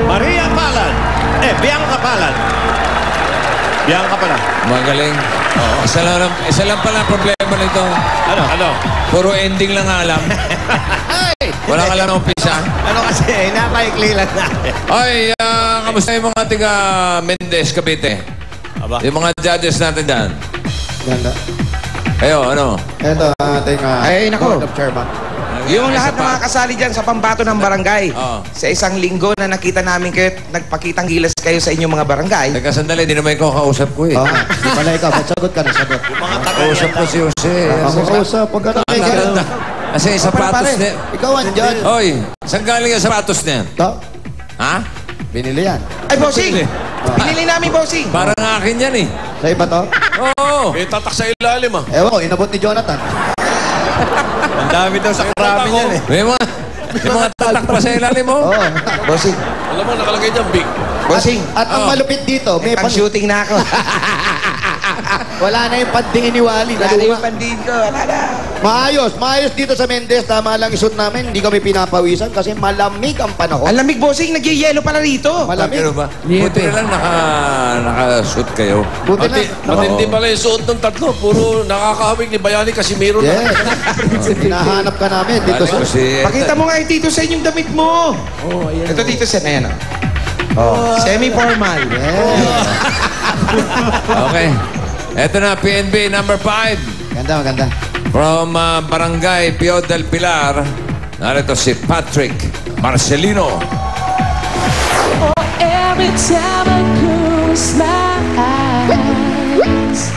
Maria Palad. Bianca Palad. Bianca pala. Magaling. Isa lang pala ang problema nito. Ano? Puro ending lang alam. Wala ka lang na umpisa. Ano kasi, napaikli lang natin. Ay, kamusta yung mga tiga Mendez, Cavite? Aba? Yung mga judges natin dyan. Ganda. Kayo, ano? Ito, ating nako. Board of Chairman. Yung lahat ng mga kasali dyan sa pambato ng barangay. Oo. Sa isang linggo na nakita namin kayo, nagpakitang gilas kayo sa inyong mga barangay. Teka, sandali, di naman ikaw kausap ko eh. Oo nga. Di pala ikaw, sagot ka na, sagot. Yung mga Kausap ko si Jose. Ako kausap, pag ano Kasi sapatos niya. Ikaw ang judge. Oy, saan galing yung sapatos niya? Ito, Ha? binili yan. Ay, bossing! Pinili namin, bossing! Parang akin yan eh. Sa iba to? Oo. tatak sa ilalim Ewan ko, inabot ni Jonathan. Ang dami daw sa karami niyan eh. May mga tatak pa sa ilalim mo. Oo. Bossing! Alam mo, nakalagay dyan, big. Bossing! At ang malupit dito, may Pang-shooting na ako. wala na yung pandingin ni Wally. Wala na yung pandin ko. Wala na. Maayos dito sa Mendez. Tama lang isuot namin. Hindi kami pinapawisan kasi malamig ang panahon. Ang lamig, bossing. Nagyayelo pala rito. Malamig. Ano ba? Buti na lang naka-shoot kayo. Buti na. Matindi pala yung suot ng tatlo. Puro nakakahawig ni Bayani Casimiro na. Yes. Hinahanap ka namin dito sa... Pakita mo nga yung Tito Sen yung damit mo. Oh, ayan. Ito, Tito Sen. Ayan, Semi-formal. Yeah. Okay. Eto na, PNB number 5. Ganda, maganda. From Barangay Pio del Pilar, narito si Patrick Marcelino. Every time I close my eyes.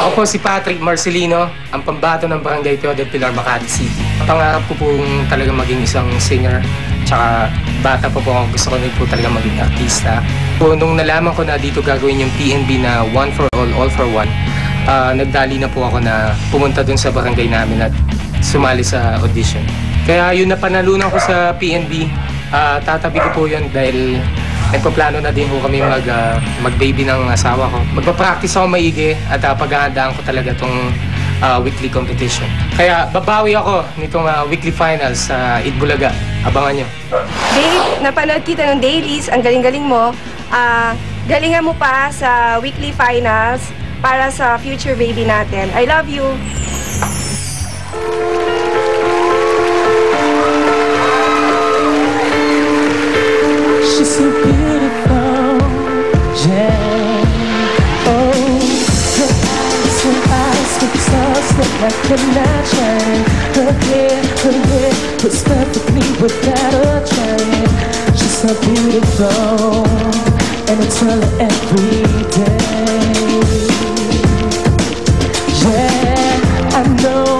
Ako po si Patrick Marcelino, ang pambato ng Barangay Pio del Pilar, Makati City. Pangarap ko pong talaga maging isang singer, tsaka bata pa po ako, gusto ko rin po talaga maging artista. So, nung nalaman ko na dito gagawin yung PNB na One for All for One, nagdali na po ako na pumunta dun sa barangay namin at sumali sa audition. Kaya yun na panalunan ko sa PNB, tatabi ko po yun dahil nagpaplano na din po kami mag-baby ng asawa ko. Magpa-practice ako maigi at paghahandaan ko talaga itong weekly competition. Kaya babawi ako nitong weekly finals sa Itbulaga. Abangan nyo. Babe, napanood kita ng dailies. Ang galing-galing mo. Galingan mo pa sa weekly finals para sa future baby natin. I love you. She's so beautiful, yeah. Oh, her eyes with stars look like they're not shining. Her hair was perfectly without a trying. She's so beautiful, and I tell her every day. Yeah, I know,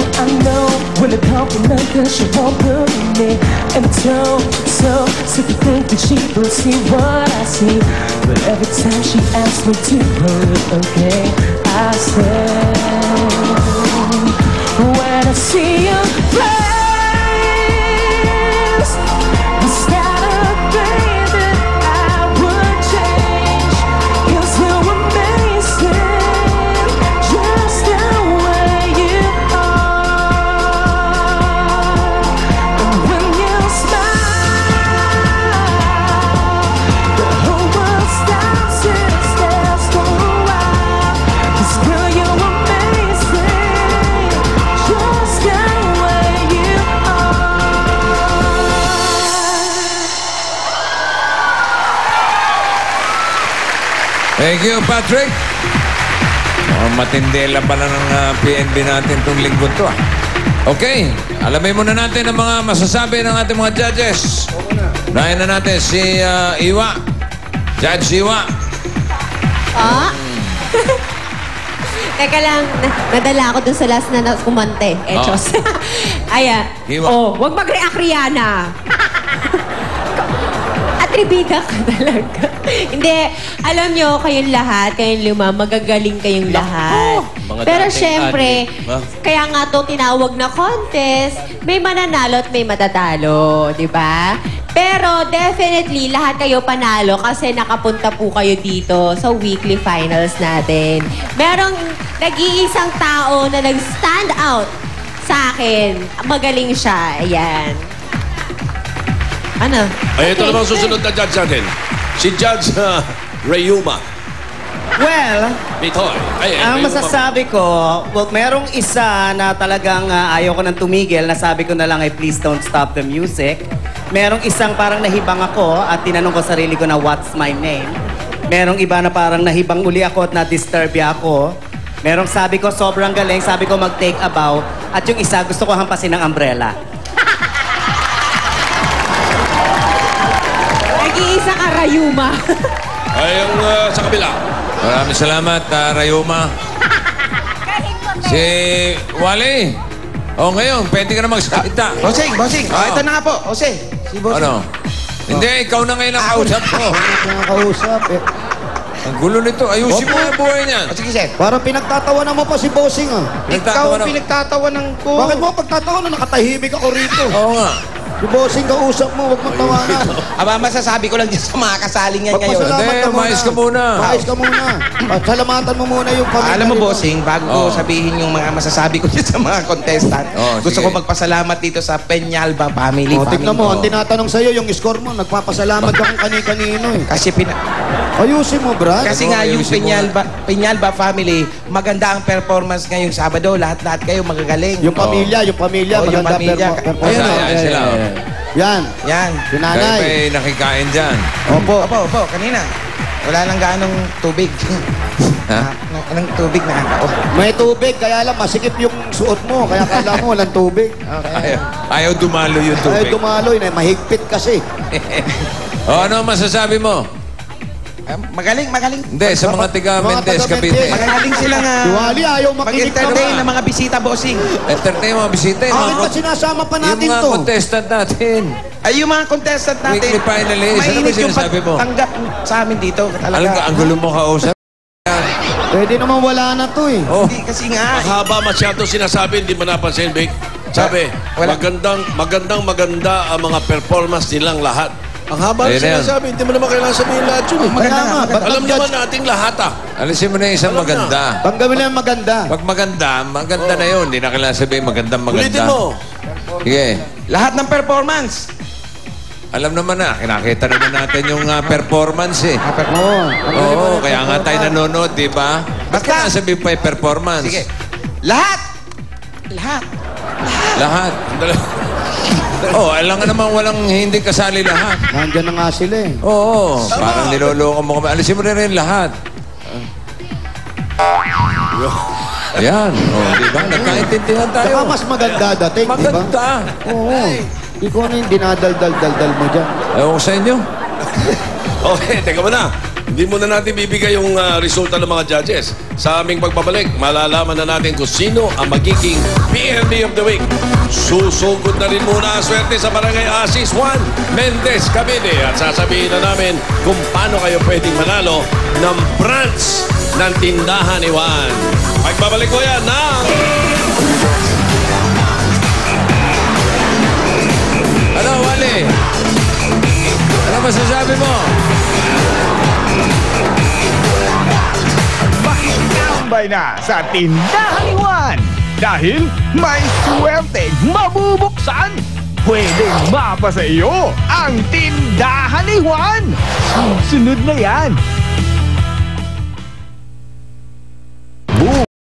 when I compliment her, she won't put me. And so sick to think that she will see what I see. But every time she asks me to hold it, okay, I say, when I see your face, it's not a thing that I would change. 'Cause you're amazing, just the way you are. And when you smile, the whole world stops and stares for a while. 'Cause girl, you're amazing, just the way you are. Thank you, Patrick. Matindi lang pala ng PNB natin itong linggo to. Okay, alamin muna natin ang mga masasabi ng ating mga judges. Unahin na natin si Iwa. Judge Iwa. Teka lang, nadala ako dun sa last na kumante. Chos. Ayan. Iwa. Wag mag-react, Rihanna. Atribida ka talaga. Hindi, alam nyo, kayong lahat, kayong lima, magagaling kayong lahat. Mga Pero dating syempre, adik. kaya nga to tinawag na contest, may mananalo at may matatalo, di ba? Pero definitely, lahat kayo panalo kasi nakapunta po kayo dito sa weekly finals natin. Merong nag-iisang tao na nag-stand out sa akin. Magaling siya. Ayan. Ano? Ay, ito namang susunod na judge natin. Si Judge Rayuma. Well, Bitoy. ang masasabi ko, merong isa na talagang ayaw ko nang tumigil, nasabi ko na lang ay please don't stop the music. Merong isang parang nahibang ako at tinanong ko sarili ko na what's my name. Merong iba na parang nahibang uli ako at na-disturb ako. Merong sabi ko sobrang galing, sabi ko mag-take a bow. At yung isa gusto ko hampasin ng umbrella. Nag-iisa ka, Rayuma. Ay, ang sa kabila. Maraming salamat, Rayuma. Si Wally. O ngayon, pwede ka na magsalita. Bossing, Ah. ito na nga po. Jose, si Bossing. Ano? Hindi, ikaw na ngayon ang kausap ko. Nakakausap eh. Ang gulo nito. Ayusin mo ang buhay niyan. O, sige, sir. Parang pinagtatawanan mo pa si Bossing ah. Ikaw ang pinagtatawanan ko. Bakit mo pagtatawanan? Nakatahimik ako rito. Oo nga. Si Bossing kausap mo, huwag mong tawanan. Aba, masasabi ko lang dyan sa mga kasaling yan ngayon. Magpasalamat Hindi, ka muna. umayos ka muna. Umayos ka muna. Salamatan mo muna yung pamilya. Alam mo, nito. Bossing, bago ko Oo. sabihin yung mga masasabi ko dyan sa mga contestant, Oo, gusto sige. ko magpasalamat dito sa Peñalba family. O, tignan mo, ang family. tinatanong sa'yo yung score mo, nagpapasalamat ka kung kani-kanino eh. Kasi Ayusin mo, Brad. Kasi nga yung Peñalba family, maganda ang performance ngayong Sabado. Lahat-lahat kayo magagaling. Yung pamilya, Oo, yung maganda pamilya. performance. Ayan sila. Yan, Yan. yung Kayo nanay. ba'y nakikain dyan? Opo, kanina. Wala lang ganong tubig. Ha? Anong tubig nakakao? May tubig, kaya lang masikip yung suot mo, kaya kala mo walang tubig. Ayaw dumalo yung Ay, tubig. dumaloy na, mahigpit kasi. O, ano masasabi mo? Magaling. Hindi, sa mga tiga Mga Mendez, taga Cavite. Mendez. Magaling sila nga. Si Wally ayaw makinig Mag-entertain naman. ng mga bisita, Bossing. Entertain mga bisita. Yung Bakit mga, ba sinasama pa yung natin mga to? contestant natin. Ay, yung mga contestant natin. Weekly finalist. Ano ba mainit yung sinasabi mo? pagtanggap sa amin dito. Alam ka, ang gulo mo kausap. Pwede naman wala na to eh. Oh, Hindi kasi nga. Mahaba masyado sinasabi, hindi mo napansin, Vic. Sabi, Wala. maganda ang mga performance nilang lahat. Ang haba Ayun na na yan. sinasabi, hindi mo naman kailangan sabihin lahat yun. eh. Kaya nga, ba't Alam naman mag-judge? nating lahat alisin mo na yung isang Alam na. maganda. Tanggapin na yung maganda. Pag maganda na yun. Hindi na kailangan sabihin maganda. Ulitin mo. Sige. Lahat ng performance. Alam naman na, kinakita naman natin yung performance eh. Oo, kaya nga tayo nanonood, di ba? Ba't Basta- ka sabihin pa yung performance? Sige. Lahat. Lahat. Oh, alam nga naman walang hindi kasali lahat. Nandyan na nga sila eh. Oo, parang niloloko mo kami. Alisin mo na rin lahat. Ayan, oh, di ba? Nagkaintindihan tayo. Saka mas maganda dating, di ba? Maganda. Oo. Di ko ano yung dinadal-dal-dal mo dyan. Ewan ko sa inyo. Okay, teka muna. Hindi muna natin bibigay yung resulta ng mga judges. Sa aming pagbabalik, malalaman na natin kung sino ang magiging PNB of the Week. Susugod na rin muna ang swerte sa Barangay Asis 1, Mendez, Cavite. At sasabihin na namin kung paano kayo pwedeng manalo ng branch ng tindahan ni Juan. Pagbabalik ko yan ng... Ano, Wally? Ano masasabi mo? Makikambay na sa Tindahan ni Juan. Dahil may swerte mabubuksan. Pwedeng mapa sa iyo ang Tindahan ni Juan. Susunod na yan